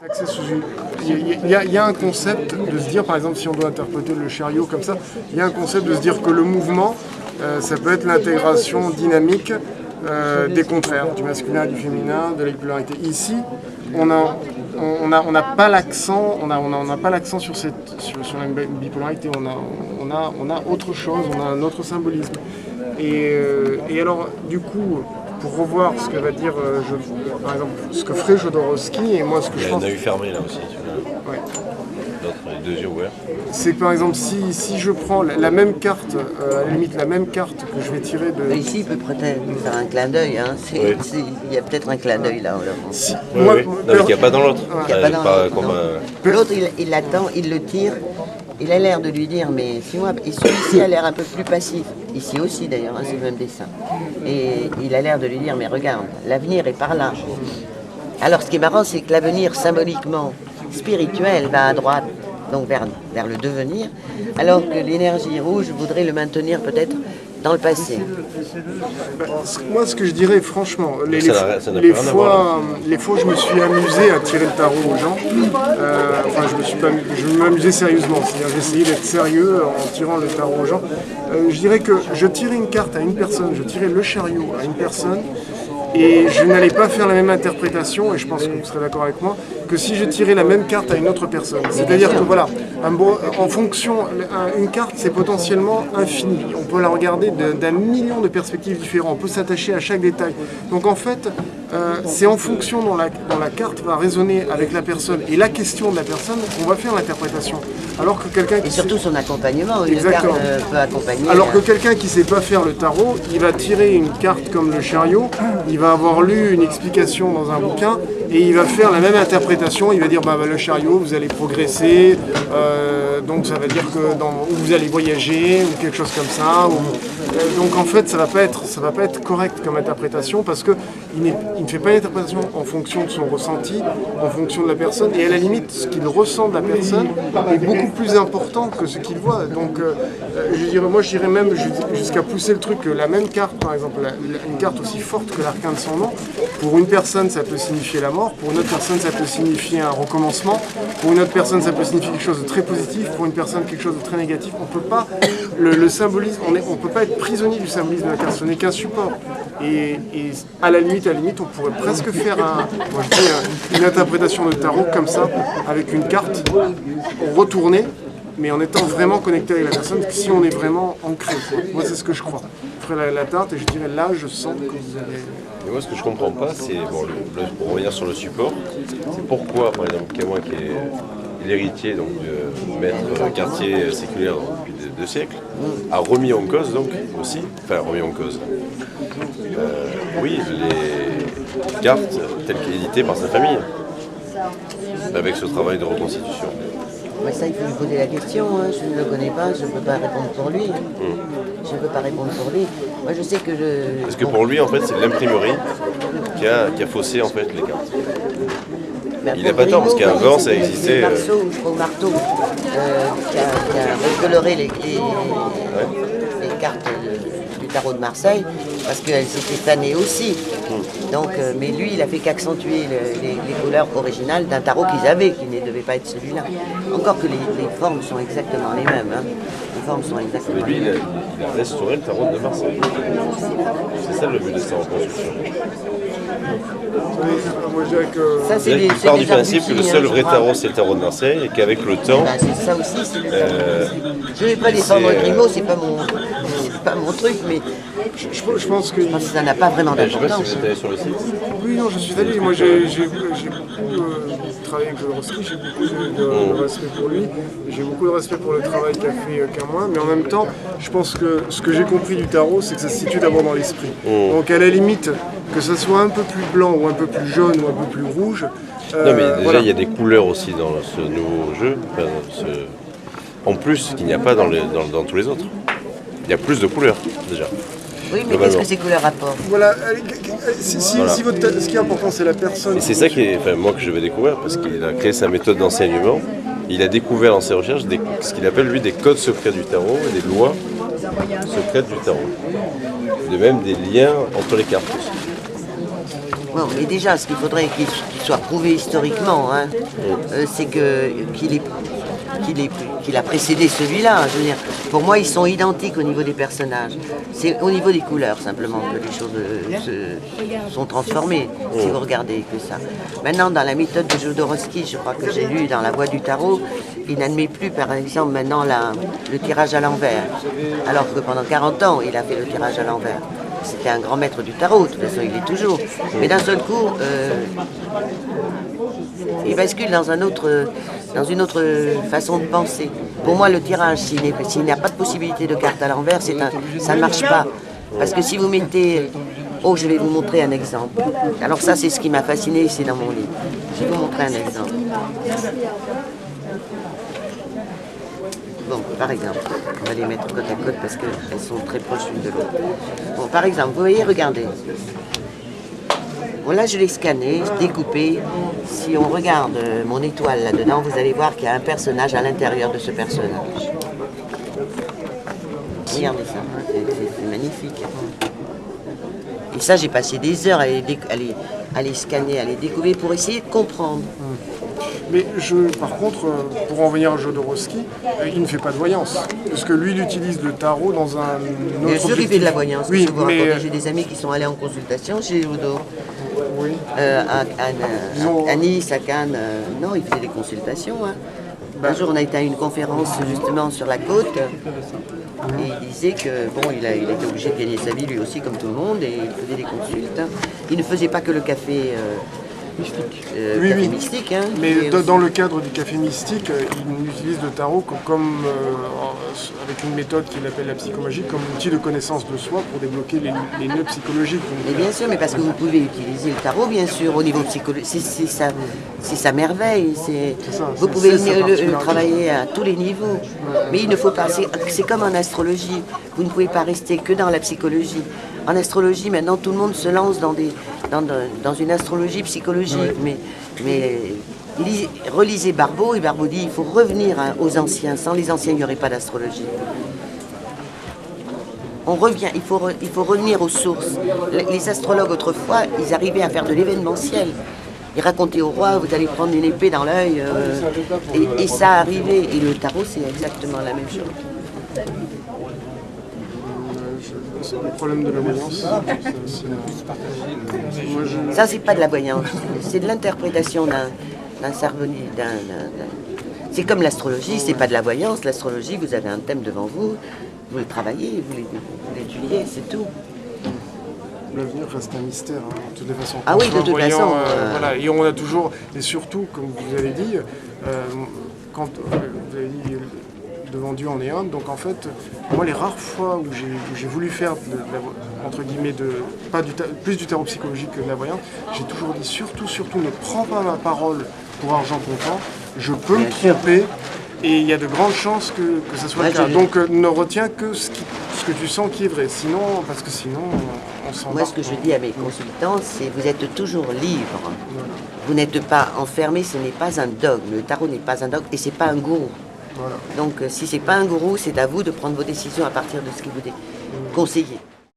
Il y a un concept de se dire, par exemple, si on doit interpréter le chariot comme ça, il y a un concept de se dire que le mouvement, ça peut être l'intégration dynamique des contraires, du masculin, du féminin, de la bipolarité. Ici, on n'a pas l'accent, on n'a pas l'accent sur la bipolarité. On a autre chose, on a un autre symbolisme. Et alors, du coup, pour revoir ce que va dire, par exemple, ce que ferait Jodorowsky, et moi ce que je pense... Il y a un œil fermé là aussi, Ouais. L'autre, les deux yeux ouverts. C'est que par exemple, si je prends la même carte, à la limite la même carte que je vais tirer de... Ici, il peut peut-être faire un clin d'œil. Hein. Oui. Il y a peut-être un clin d'œil là. Si, Oui, oui. Non, mais qu'il n'y a pas dans l'autre. Il y a pas dans l'autre, Comme, non. L'autre, il l'attend, il le tire. Il a l'air de lui dire, mais suis-moi. Et celui-ci a l'air un peu plus passif. Ici aussi, d'ailleurs, hein, c'est le même dessin. Et il a l'air de lui dire, mais regarde, l'avenir est par là. Alors, ce qui est marrant, c'est que l'avenir, symboliquement, spirituel, va à droite, donc vers le devenir, alors que l'énergie rouge voudrait le maintenir peut-être dans le passé. Moi, ce que je dirais, franchement, les fois où je me suis amusé à tirer le tarot aux gens, enfin, je m'amusais sérieusement, c'est-à-dire j'essayais d'être sérieux en tirant le tarot aux gens. Je dirais que je tirais une carte à une personne, je tirais le chariot à une personne, et je n'allais pas faire la même interprétation, et je pense que vous serez d'accord avec moi, que si je tirais la même carte à une autre personne. C'est-à-dire que voilà, en fonction, une carte c'est potentiellement infini. On peut la regarder d'un million de perspectives différentes, on peut s'attacher à chaque détail. Donc en fait, c'est en fonction dont la carte va résonner avec la personne et la question de la personne qu'on va faire l'interprétation. Alors que quelqu'un qui... Et surtout son accompagnement, une carte peut accompagner... Alors que quelqu'un qui ne sait pas faire le tarot, il va tirer une carte comme le chariot, il va avoir lu une explication dans un bouquin et il va faire la même interprétation, il va dire bah, le chariot, vous allez progresser, donc ça veut dire que vous allez voyager ou quelque chose comme ça. Donc en fait ça va pas être correct comme interprétation parce qu'il ne fait pas une interprétation en fonction de son ressenti, en fonction de la personne, et à la limite ce qu'il ressent de la personne est beaucoup plus important que ce qu'il voit. Donc moi je dirais même jusqu'à pousser le truc que la même carte, par exemple, une carte aussi forte que l'arcane de son nom, pour une personne ça peut signifier la mort, pour une autre personne ça peut signifier un recommencement, pour une autre personne ça peut signifier quelque chose de très positif, pour une personne quelque chose de très négatif. On peut pas, le symbolisme, on peut pas être prisonnier du symbolisme de la carte, ce n'est qu'un support. Et à la limite, on pourrait presque faire une interprétation de tarot comme ça, avec une carte retournée, mais en étant vraiment connecté avec la personne, si on est vraiment ancré. Moi, c'est ce que je crois. Je ferai la tarte et je dirais là, je sens que vous avez... Mais moi, ce que je comprends pas, c'est, bon, pour revenir sur le support, c'est pourquoi, par exemple, Camoin, qui est l'héritier donc, de maître quartier séculaire depuis deux siècles, a remis en cause, donc, aussi, enfin, remis en cause, oui, les cartes telles qu'éditées par sa famille, avec ce travail de reconstitution. Mais ça, il faut lui poser la question, hein. Je ne le connais pas, je ne peux pas répondre pour lui. Je ne peux pas répondre pour lui. Moi, je sais que je... Parce que pour lui, en fait, c'est l'imprimerie qui a faussé, en fait, les cartes. Ben, il n'a pas tort, parce qu'avant, ça existait... Au marteau, qui a recoloré les cartes du tarot de Marseille, parce qu'elles s'étaient tannées aussi. Donc, mais lui, il a fait qu'accentuer les couleurs originales d'un tarot qu'ils avaient, qui ne devait pas être celui-là. Encore que les formes sont exactement les mêmes. Hein. Les formes sont exactement mais lui, les mêmes. il a restauré le tarot de Marseille. C'est ça le but de sa reconstruction. Moi, je dirais que... Ça, Il part du principe que le seul vrai tarot, c'est le tarot de Marseille, et qu'avec le temps... Ben, c'est ça aussi, je ne vais pas défendre Grimaud, c'est pas mon truc, mais je pense que... ça n'a pas vraiment Je sais pas d'importance. si vous êtes allé sur le site. Oui, non, je suis allé. Moi, j'ai beaucoup travaillé avec Jodorowsky, j'ai beaucoup de respect pour lui, j'ai beaucoup de respect pour le travail qu'a fait Camoin, mais en même temps, je pense que ce que j'ai compris du tarot, c'est que ça se situe d'abord dans l'esprit. Donc, à la limite, que ça soit un peu plus blanc, ou un peu plus jaune, ou un peu plus rouge... non, mais déjà, voilà. il y a des couleurs aussi dans ce nouveau jeu, en plus qu'il n'y a pas dans tous les autres. Il y a plus de couleurs, déjà. Oui, mais qu'est-ce que ces couleurs apportent? Voilà, ce qui est important, c'est la personne. Et c'est ça moi, que je vais découvrir, parce qu'il a créé sa méthode d'enseignement. Il a découvert dans ses recherches ce qu'il appelle, lui, des codes secrets du tarot et des lois secrètes du tarot. De même des liens entre les cartes aussi. Bon, mais déjà, ce qu'il faudrait qu'il soit prouvé historiquement, hein, c'est qu'il a précédé celui-là. Je veux dire, pour moi, ils sont identiques au niveau des personnages. C'est au niveau des couleurs, simplement, que les choses sont transformées, si vous regardez que ça. Maintenant, dans la méthode de Jodorowsky, je crois que j'ai lu dans La Voix du Tarot, il n'admet plus, par exemple, maintenant le tirage à l'envers. Alors que pendant 40 ans, il a fait le tirage à l'envers. C'était un grand maître du tarot, de toute façon, il est toujours. Mais d'un seul coup, il bascule dans une autre façon de penser. Pour moi, le tirage, s'il n'y a pas de possibilité de carte à l'envers, ça ne marche pas. Parce que si vous mettez... Oh, je vais vous montrer un exemple. Alors ça, c'est ce qui m'a fasciné, c'est dans mon livre. Je vais vous montrer un exemple. Bon, par exemple, on va les mettre côte à côte parce qu'elles sont très proches l'une de l'autre. Bon, par exemple, vous voyez, regardez. Bon, là, je l'ai scanné, découpé. Si on regarde mon étoile là-dedans, vous allez voir qu'il y a un personnage à l'intérieur de ce personnage. Regardez ça, c'est magnifique. Et ça, j'ai passé des heures à les scanner, à les découper pour essayer de comprendre. Mais par contre, pour en venir à Jodorowsky, il ne fait pas de voyance. Parce que lui, il utilise le tarot dans un autre Bien sûr, il fait de la voyance. Oui, je vous mais... raconter, j'ai des amis qui sont allés en consultation chez Jodo. Oui. À Nice, à Cannes. Non, il faisait des consultations. Hein. Un jour, on a été à une conférence justement sur la côte. Et il disait que bon, il était obligé de gagner sa vie lui aussi comme tout le monde et il faisait des consultes. Hein. Il ne faisait pas que le café mystique. Café mystique, hein, mais dans le cadre du café mystique, il utilise le tarot avec une méthode qu'il appelle la psychomagie comme outil de connaissance de soi pour débloquer les nœuds psychologiques. Mais bien sûr, mais parce que vous pouvez utiliser le tarot, bien sûr, au niveau psychologique. C'est sa merveille. Vous pouvez le travailler à tous les niveaux. Mais il ne faut pas. C'est comme en astrologie. Vous ne pouvez pas rester que dans la psychologie. En astrologie, maintenant, tout le monde se lance dans une astrologie psychologique. Oui. Mais relisez Barbeau, et Barbeau dit il faut revenir aux anciens. Sans les anciens, il n'y aurait pas d'astrologie. On revient, il faut revenir aux sources. Les astrologues, autrefois, ils arrivaient à faire de l'événementiel. Ils racontaient au roi, vous allez prendre une épée dans l'œil. Et ça arrivait. Et le tarot, c'est exactement la même chose. Le problème de la voyance, ça, c'est pas de la voyance. C'est de l'interprétation d'un cerveau. C'est comme l'astrologie, c'est pas de la voyance. L'astrologie, vous avez un thème devant vous, vous le travaillez, vous l'étudiez, c'est tout. L'avenir reste un mystère, hein, de toutes les façons. Ah oui, de toute façon. Voilà. Et on a toujours, et surtout, comme vous avez dit, quand vous avez dit devant Dieu en est un, donc en fait, moi les rares fois où j'ai voulu faire, entre guillemets, plus du tarot psychologique que de la voyance, j'ai toujours dit surtout, ne prends pas ma parole pour argent comptant, je peux me tromper. Et il y a de grandes chances que ça soit le cas. Donc ne retiens que ce que tu sens qui est vrai. Sinon, parce que sinon, on s'en va. Moi, ce que je dis à mes consultants, c'est vous êtes toujours libre. Voilà. Vous n'êtes pas enfermé, ce n'est pas un dogme. Le tarot n'est pas un dogme et c'est pas un gourou. Voilà. Donc si c'est pas un gourou, c'est à vous de prendre vos décisions à partir de ce qui vous est conseillé.